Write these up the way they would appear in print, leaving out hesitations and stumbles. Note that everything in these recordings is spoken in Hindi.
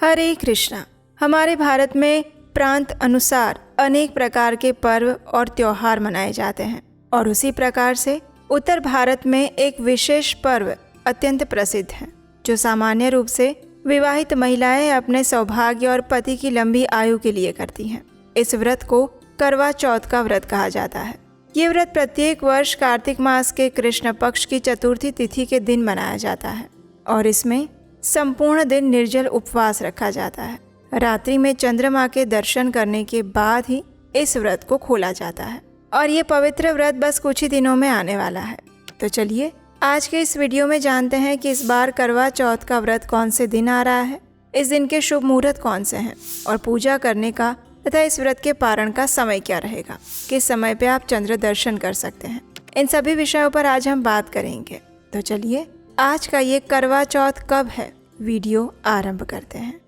हरे कृष्णा। हमारे भारत में प्रांत अनुसार अनेक प्रकार के पर्व और त्योहार मनाए जाते हैं और उसी प्रकार से उत्तर भारत में एक विशेष पर्व अत्यंत प्रसिद्ध है जो सामान्य रूप से विवाहित महिलाएं अपने सौभाग्य और पति की लंबी आयु के लिए करती हैं। इस व्रत को करवा चौथ का व्रत कहा जाता है। ये व्रत प्रत्येक वर्ष कार्तिक मास के कृष्ण पक्ष की चतुर्थी तिथि के दिन मनाया जाता है और इसमें संपूर्ण दिन निर्जल उपवास रखा जाता है। रात्रि में चंद्रमा के दर्शन करने के बाद ही इस व्रत को खोला जाता है और ये पवित्र व्रत बस कुछ ही दिनों में आने वाला है। तो चलिए आज के इस वीडियो में जानते हैं कि इस बार करवा चौथ का व्रत कौन से दिन आ रहा है, इस दिन के शुभ मुहूर्त कौन से हैं और पूजा करने का तथा इस व्रत के पारण का समय क्या रहेगा, किस समय पे आप चंद्र दर्शन कर सकते हैं। इन सभी विषयों पर आज हम बात करेंगे। तो चलिए आज का ये करवा चौथ कब है, वीडियो आरंभ करते हैं।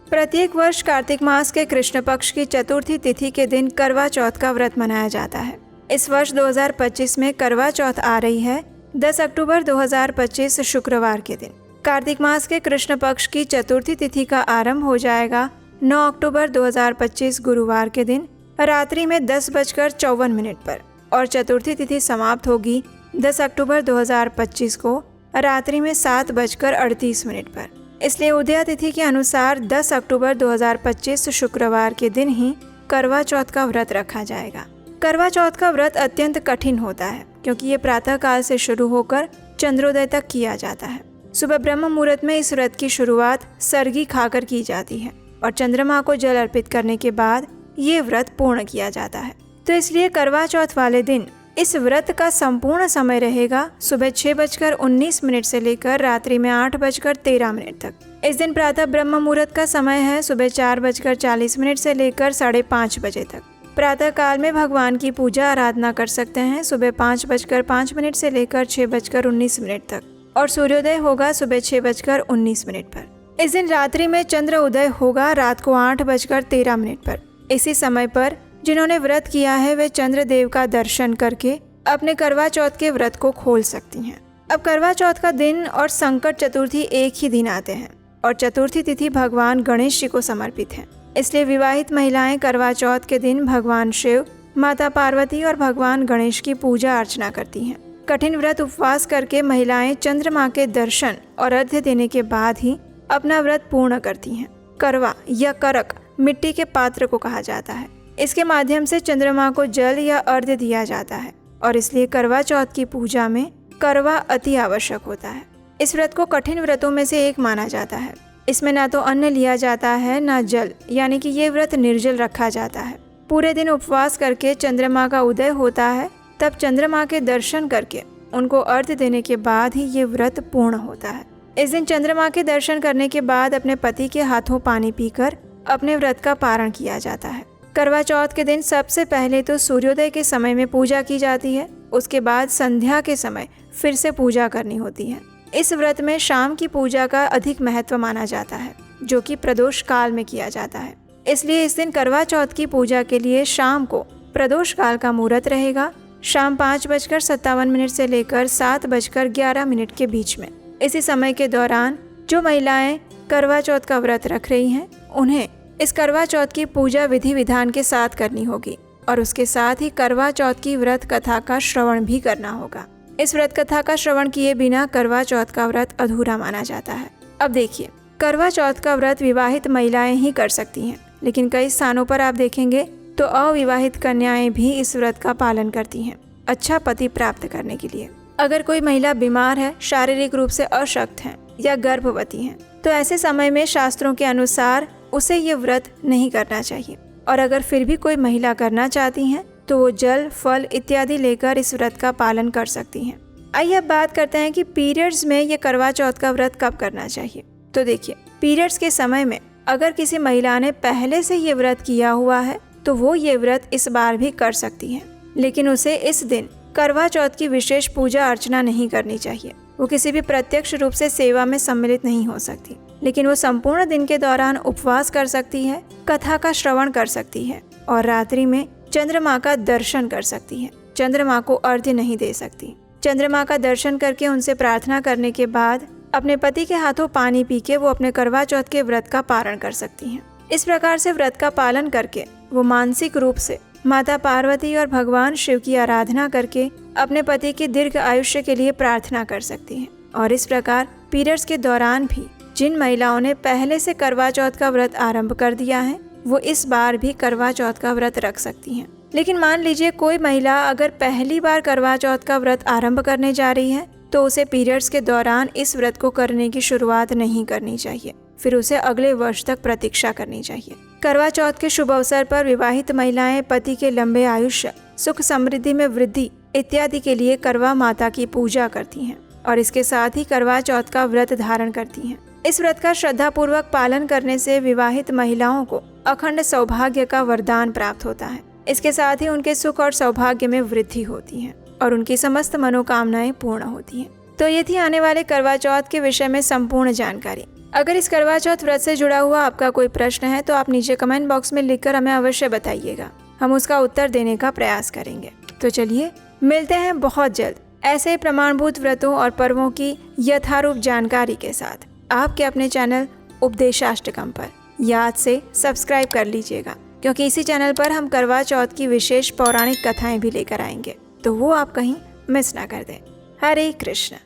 प्रत्येक वर्ष कार्तिक मास के कृष्ण पक्ष की चतुर्थी तिथि के दिन करवा चौथ का व्रत मनाया जाता है। इस वर्ष 2025 में करवा चौथ आ रही है 10 अक्टूबर 2025 शुक्रवार के दिन। कार्तिक मास के कृष्ण पक्ष की चतुर्थी तिथि का आरंभ हो जाएगा 9 अक्टूबर 2025 गुरुवार के दिन रात्रि में 10:54 पर और चतुर्थी तिथि समाप्त होगी 10 अक्टूबर 2025 को रात्रि में 7:38 पर। इसलिए उदया तिथि के अनुसार 10 अक्टूबर 2025 शुक्रवार के दिन ही करवा चौथ का व्रत रखा जाएगा। करवा चौथ का व्रत अत्यंत कठिन होता है क्योंकि ये प्रातः काल से शुरू होकर चंद्रोदय तक किया जाता है। सुबह ब्रह्म मुहूर्त में इस व्रत की शुरुआत सरगी खाकर की जाती है और चंद्रमा को जल अर्पित करने के बाद ये व्रत पूर्ण किया जाता है। तो इसलिए करवा चौथ वाले दिन इस व्रत का संपूर्ण समय रहेगा सुबह 6:19 से लेकर रात्रि में 8:13 तक। इस दिन प्रातः ब्रह्म मुहूर्त का समय है सुबह 4:40 से लेकर 5:30 बजे तक। प्रातः काल में भगवान की पूजा आराधना कर सकते हैं सुबह 5:05 से लेकर 6:19 तक और सूर्योदय होगा सुबह 6:19 पर। इस दिन रात्रि में चंद्र उदय होगा रात को 8:13 पर। इसी समय पर जिन्होंने व्रत किया है वे चंद्र देव का दर्शन करके अपने करवा चौथ के व्रत को खोल सकती हैं। अब करवा चौथ का दिन और संकट चतुर्थी एक ही दिन आते हैं और चतुर्थी तिथि भगवान गणेश जी को समर्पित है। इसलिए विवाहित महिलाएं करवा चौथ के दिन भगवान शिव, माता पार्वती और भगवान गणेश की पूजा अर्चना करती हैं। कठिन व्रत उपवास करके महिलाएं चंद्रमा के दर्शन और अर्घ्य देने के बाद ही अपना व्रत पूर्ण करती हैं। करवा या करक मिट्टी के पात्र को कहा जाता है। इसके माध्यम से चंद्रमा को जल या अर्घ्य दिया जाता है और इसलिए करवा चौथ की पूजा में करवा अति आवश्यक होता है। इस व्रत को कठिन व्रतों में से एक माना जाता है। इसमें ना तो अन्न लिया जाता है ना जल, यानी कि ये व्रत निर्जल रखा जाता है। पूरे दिन उपवास करके चंद्रमा का उदय होता है, तब चंद्रमा के दर्शन करके उनको अर्घ्य देने के बाद ही ये व्रत पूर्ण होता है। इस दिन चंद्रमा के दर्शन करने के बाद अपने पति के हाथों पानी पीकर अपने व्रत का पारण किया जाता है। करवा चौथ के दिन सबसे पहले तो सूर्योदय के समय में पूजा की जाती है, उसके बाद संध्या के समय फिर से पूजा करनी होती है। इस व्रत में शाम की पूजा का अधिक महत्व माना जाता है जो कि प्रदोष काल में किया जाता है। इसलिए इस दिन करवा चौथ की पूजा के लिए शाम को प्रदोष काल का मुहूर्त रहेगा, शाम 5:57 से लेकर 7:11 के बीच में। इसी समय के दौरान जो महिलाएं करवा चौथ का व्रत रख रही हैं उन्हें इस करवा चौथ की पूजा विधि विधान के साथ करनी होगी और उसके साथ ही करवा चौथ की व्रत कथा का श्रवण भी करना होगा। इस व्रत कथा का श्रवण किए बिना करवा चौथ का व्रत अधूरा माना जाता है। अब देखिए, करवा चौथ का व्रत विवाहित महिलाएं ही कर सकती हैं, लेकिन कई स्थानों पर आप देखेंगे तो अविवाहित कन्याएं भी इस व्रत का पालन करती हैं अच्छा पति प्राप्त करने के लिए। अगर कोई महिला बीमार है, शारीरिक रूप से अशक्त है या गर्भवती है तो ऐसे समय में शास्त्रों के अनुसार उसे ये व्रत नहीं करना चाहिए और अगर फिर भी कोई महिला करना चाहती हैं तो वो जल, फल इत्यादि लेकर इस व्रत का पालन कर सकती हैं। आइए अब बात करते हैं कि पीरियड्स में ये करवा चौथ का व्रत कब करना चाहिए। तो देखिए, पीरियड्स के समय में अगर किसी महिला ने पहले से ये व्रत किया हुआ है तो वो ये व्रत इस बार भी कर सकती है, लेकिन उसे इस दिन करवा चौथ की विशेष पूजा अर्चना नहीं करनी चाहिए। वो किसी भी प्रत्यक्ष रूप से सेवा में सम्मिलित नहीं हो सकती, लेकिन वो संपूर्ण दिन के दौरान उपवास कर सकती है, कथा का श्रवण कर सकती है और रात्रि में चंद्रमा का दर्शन कर सकती है। चंद्रमा को अर्घ्य नहीं दे सकती। चंद्रमा का दर्शन करके उनसे प्रार्थना करने के बाद अपने पति के हाथों पानी पी के वो अपने करवा चौथ के व्रत का पारण कर सकती हैं। इस प्रकार से व्रत का पालन करके वो मानसिक रूप से माता पार्वती और भगवान शिव की आराधना करके अपने पति की दीर्घ आयुष्य के लिए प्रार्थना कर सकती हैं। और इस प्रकार पीरियड्स के दौरान भी जिन महिलाओं ने पहले से करवा चौथ का व्रत आरंभ कर दिया है वो इस बार भी करवा चौथ का व्रत रख सकती हैं। लेकिन मान लीजिए कोई महिला अगर पहली बार करवा चौथ का व्रत आरंभ करने जा रही है तो उसे पीरियड्स के दौरान इस व्रत को करने की शुरुआत नहीं करनी चाहिए, फिर उसे अगले वर्ष तक प्रतीक्षा करनी चाहिए। करवा चौथ के शुभ अवसर पर विवाहित महिलाएं पति के लंबे आयुष्य, सुख समृद्धि में वृद्धि इत्यादि के लिए करवा माता की पूजा करती हैं और इसके साथ ही करवा चौथ का व्रत धारण करती हैं। इस व्रत का श्रद्धा पूर्वक पालन करने से विवाहित महिलाओं को अखंड सौभाग्य का वरदान प्राप्त होता है। इसके साथ ही उनके सुख और सौभाग्य में वृद्धि होती है और उनकी समस्त मनोकामनाएं पूर्ण होती हैं। तो ये थी आने वाले करवा चौथ के विषय में संपूर्ण जानकारी। अगर इस करवा चौथ व्रत से जुड़ा हुआ आपका कोई प्रश्न है तो आप नीचे कमेंट बॉक्स में लिखकर हमें अवश्य बताइएगा, हम उसका उत्तर देने का प्रयास करेंगे। तो चलिए मिलते हैं बहुत जल्द ऐसे प्रमाणभूत व्रतों और पर्वों की यथारूप जानकारी के साथ आपके अपने चैनल उपदेशाष्टकम पर। याद से सब्सक्राइब कर लीजिएगा क्योंकि इसी चैनल पर हम करवा चौथ की विशेष पौराणिक कथाएं भी लेकर आएंगे, तो वो आप कहीं मिस ना कर दें। हरे कृष्ण।